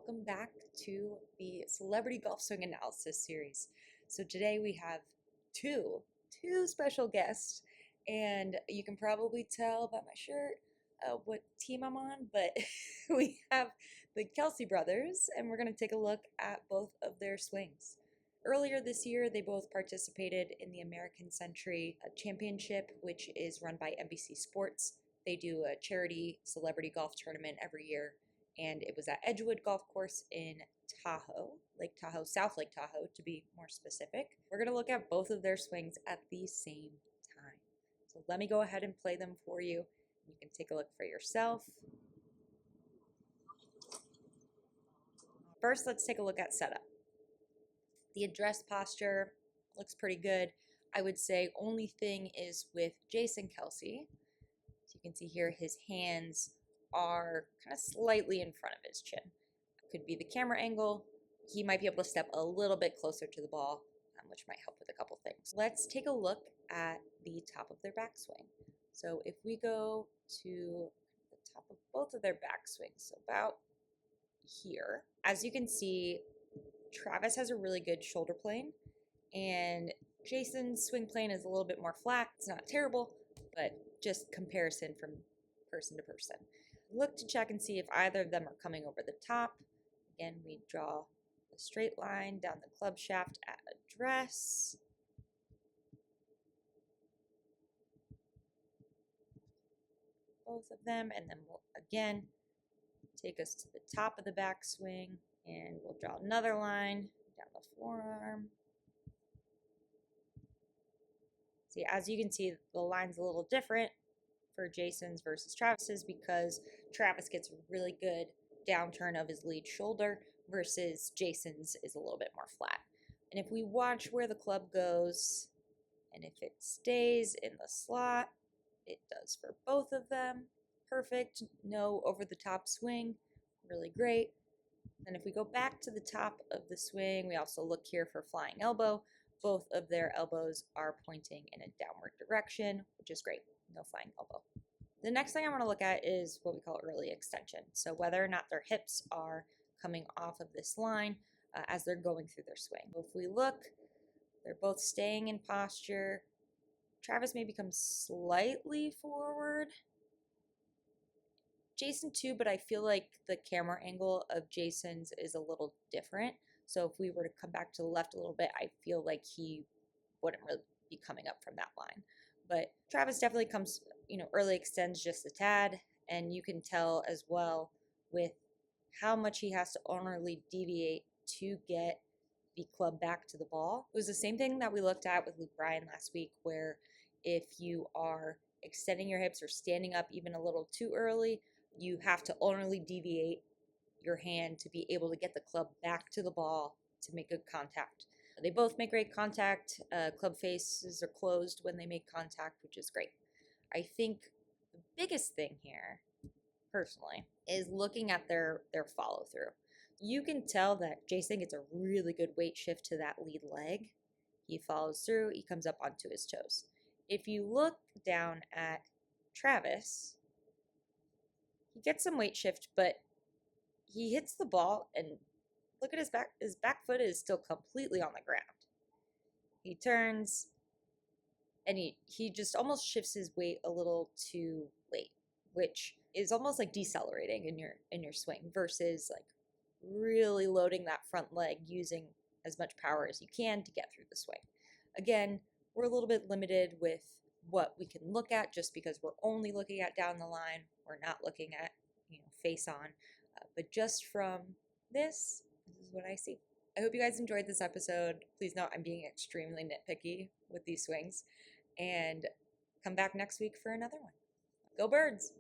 welcome back to the Celebrity Golf Swing Analysis series. So today we have two special guests, and you can probably tell by my shirt what team I'm on, but we have the Kelce brothers, and we're going to take a look at both of their swings. Earlier this year, they both participated in the American Century Championship, which is run by NBC Sports. They do a charity celebrity golf tournament every year, and it was at Edgewood Golf Course in Tahoe, Lake Tahoe, South Lake Tahoe to be more specific. We're going to look at both of their swings at the same time. So let me go ahead and play them for you. You can take a look for yourself. First, let's take a look at setup. The address posture looks pretty good. I would say only thing is with Jason Kelce. So you can see here his hands are kind of slightly in front of his chin. Could be the camera angle. He might be able to step a little bit closer to the ball, which might help with a couple things. Let's take a look at the top of their backswing. So if we go to the top of both of their backswings, so about here, as you can see, Travis has a really good shoulder plane, and Jason's swing plane is a little bit more flat. It's not terrible, but just comparison from person to person. Look to check and see if either of them are coming over the top. Again, we draw a straight line down the club shaft at address. Both of them, and then we'll again take us to the top of the backswing, and we'll draw another line down the forearm. See, as you can see, the line's a little different for Jason's versus Travis's because Travis gets a really good downturn of his lead shoulder versus Jason's is a little bit more flat. And if we watch where the club goes, and if it stays in the slot, it does for both of them. Perfect, no over-the-top swing, really great. And if we go back to the top of the swing, we also look here for flying elbow. Both of their elbows are pointing in a downward direction, which is great. No flying elbow. The next thing I want to look at is what we call early extension. So whether or not their hips are coming off of this line as they're going through their swing. If we look, they're both staying in posture. Travis may become slightly forward. Jason too, but I feel like the camera angle of Jason's is a little different. So if we were to come back to the left a little bit, I feel like he wouldn't really be coming up from that line. But Travis definitely comes, early extends just a tad, and you can tell as well with how much he has to orderly deviate to get the club back to the ball. It was the same thing that we looked at with Luke Bryan last week, where if you are extending your hips or standing up even a little too early, you have to orderly deviate your hand to be able to get the club back to the ball to make good contact. They both make great contact. Club faces are closed when they make contact, which is great. I think the biggest thing here, personally, is looking at their follow through. You can tell that Jason gets a really good weight shift to that lead leg. He follows through, he comes up onto his toes. If you look down at Travis, he gets some weight shift, but he hits the ball and look at his back. His back foot is still completely on the ground. He turns and he just almost shifts his weight a little too late, which is almost like decelerating in your swing versus like really loading that front leg, using as much power as you can to get through the swing. Again, we're a little bit limited with what we can look at just because we're only looking at down the line. We're not looking at, face on. But just from this is what I see. I hope you guys enjoyed this episode. Please note I'm being extremely nitpicky with these swings. And come back next week for another one. Go Birds!